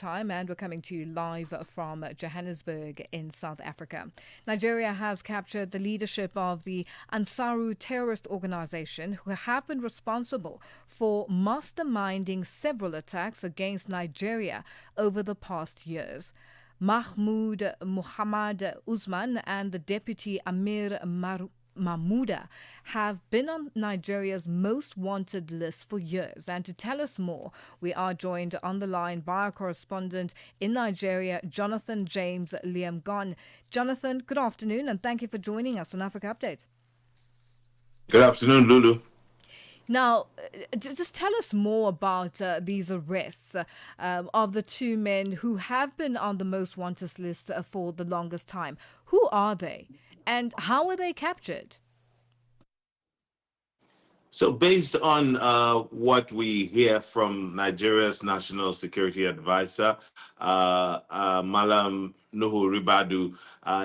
time, and we're coming to you live from Johannesburg in South Africa. Nigeria has captured the leadership of the ANSARU terrorist organization, who have been responsible for masterminding several attacks against Nigeria over the past years. Mahmud Muhammad Usman and the Deputy Amir Marmuda have been on Nigeria's most wanted list for years. And to tell us more, we are joined on the line by our correspondent in Nigeria, Jonathan James Lyamgohn. Jonathan, good afternoon, and thank you for joining us on Africa Update. Good afternoon, Lulu. Now, just tell us more about these arrests of the two men who have been on the most wanted list for the longest time. Who are they, and how were they captured? So based on what we hear from Nigeria's National Security Advisor, Malam Nuhu Ribadu,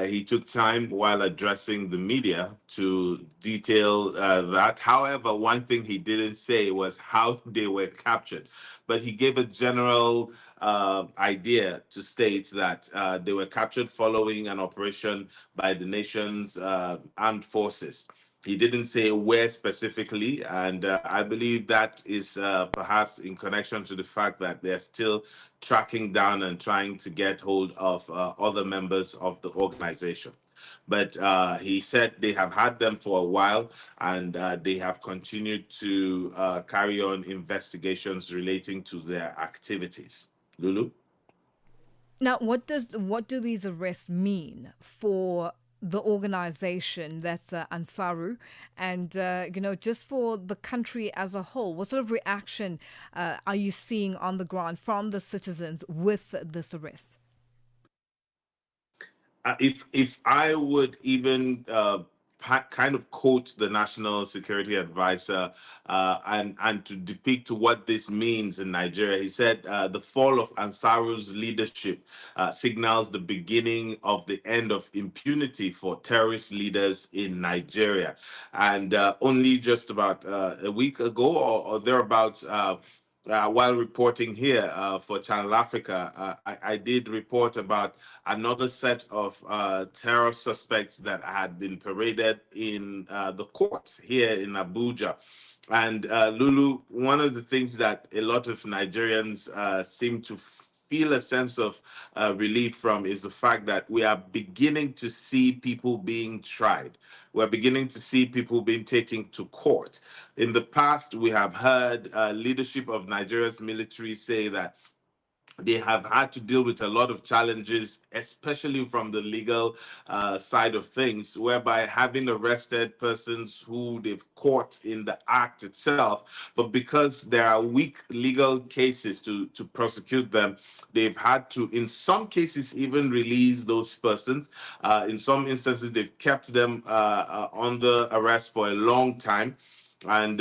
he took time while addressing the media to detail that. However, one thing he didn't say was how they were captured, but he gave a general idea to state that they were captured following an operation by the nation's armed forces. He didn't say where specifically, and I believe that is perhaps in connection to the fact that they're still tracking down and trying to get hold of other members of the organization. But he said they have had them for a while, and they have continued to carry on investigations relating to their activities. Lulu? Now, what do these arrests mean for the organization that's ANSARU, and just for the country as a whole? What sort of reaction are you seeing on the ground from the citizens with this arrest? If I would even kind of quote the National Security Advisor and to depict what this means in Nigeria, he said the fall of Ansaru's leadership signals the beginning of the end of impunity for terrorist leaders in Nigeria. And only just about a week ago or thereabouts, while reporting here for Channel Africa, I did report about another set of terror suspects that had been paraded in the courts here in Abuja. And Lulu, one of the things that a lot of Nigerians seem to feel a sense of relief from is the fact that we are beginning to see people being tried. We're beginning to see people being taken to court. In the past, we have heard leadership of Nigeria's military say that they have had to deal with a lot of challenges, especially from the legal side of things, whereby having arrested persons who they've caught in the act itself, but because there are weak legal cases to prosecute them, they've had to, in some cases, even release those persons. In some instances, they've kept them under arrest for a long time. And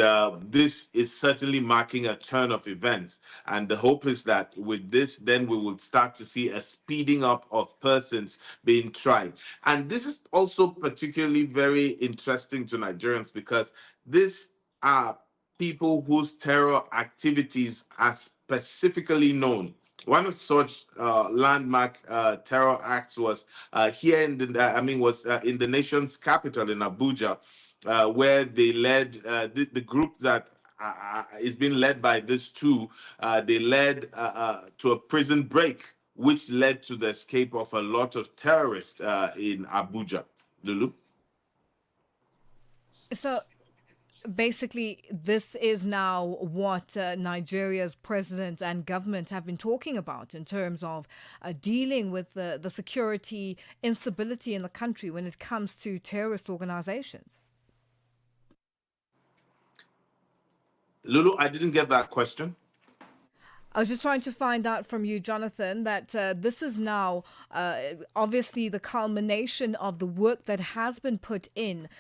this is certainly marking a turn of events. And the hope is that with this, then we will start to see a speeding up of persons being tried. And this is also particularly very interesting to Nigerians because these are people whose terror activities are specifically known. One of such landmark terror acts was here in the nation's capital in Abuja, where they led the group that is being led by these two. They led to a prison break, which led to the escape of a lot of terrorists in Abuja. Lulu? So basically, this is now what Nigeria's president and government have been talking about in terms of dealing with the security instability in the country when it comes to terrorist organizations. Lulu, I didn't get that question. I was just trying to find out from you, Jonathan, that this is now obviously the culmination of the work that has been put in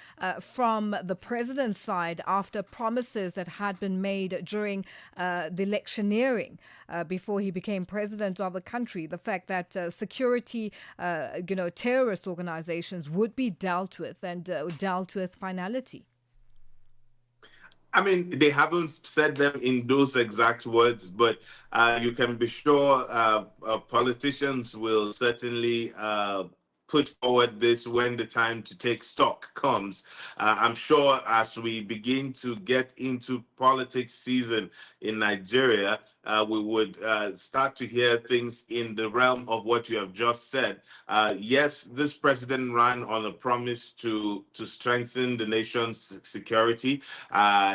from the president's side after promises that had been made during the electioneering before he became president of the country. The fact that security, terrorist organizations would be dealt with and dealt with finality. I mean, they haven't said them in those exact words, but you can be sure politicians will certainly put forward this when the time to take stock comes. I'm sure as we begin to get into politics season in Nigeria, we would start to hear things in the realm of what you have just said. Yes, this president ran on a promise to strengthen the nation's security.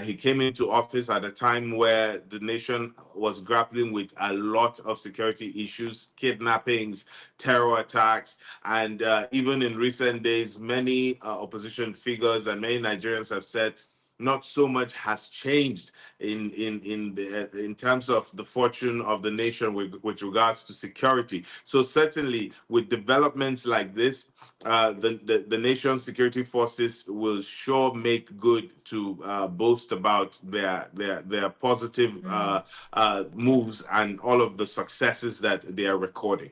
He came into office at a time where the nation was grappling with a lot of security issues, kidnappings, terror attacks, and even in recent days, many opposition figures and many Nigerians have said not so much has changed in terms of the fortune of the nation with regards to security. So certainly, with developments like this, the nation's security forces will sure make good to boast about their positive moves and all of the successes that they are recording.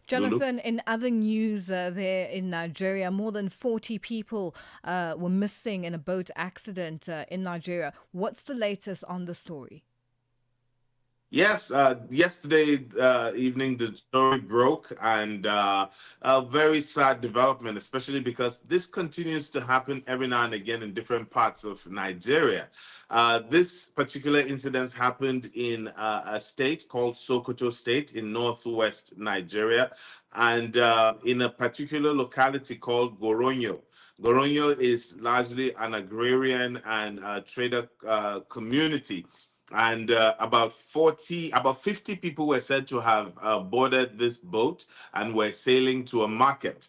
Jonathan, in other news there in Nigeria, more than 40 people were missing in a boat accident in Nigeria. What's the latest on the story? Yes, yesterday evening the story broke, and a very sad development, especially because this continues to happen every now and again in different parts of Nigeria. This particular incident happened in a state called Sokoto State in northwest Nigeria, and in a particular locality called Goronyo. Goronyo is largely an agrarian and trader community, and about 50 people were said to have boarded this boat and were sailing to a market.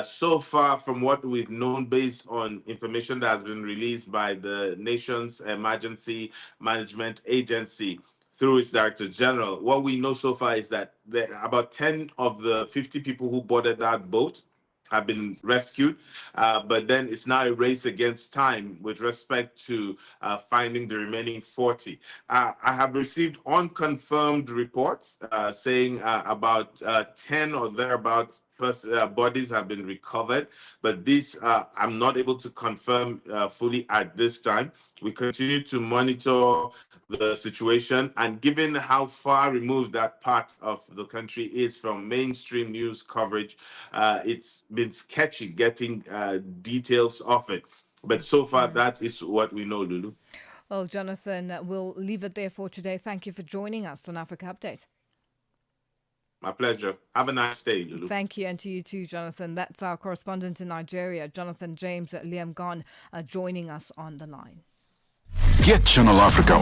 So far, from what we've known, based on information that has been released by the nation's emergency management agency through its director general, what we know so far is that about 10 of the 50 people who boarded that boat have been rescued, but then it's now a race against time with respect to finding the remaining 40. I have received unconfirmed reports saying about 10 or thereabouts bodies have been recovered, but this I'm not able to confirm fully at this time. We continue to monitor the situation, and given how far removed that part of the country is from mainstream news coverage, it's been sketchy getting details of it. But so far, that is what we know, Lulu. Well, Jonathan, we'll leave it there for today. Thank you for joining us on Africa Update. My pleasure. Have a nice day, Lulu. Thank you, and to you too, Jonathan. That's our correspondent in Nigeria, Jonathan James Lyamgohn, joining us on the line. Get Channel Africa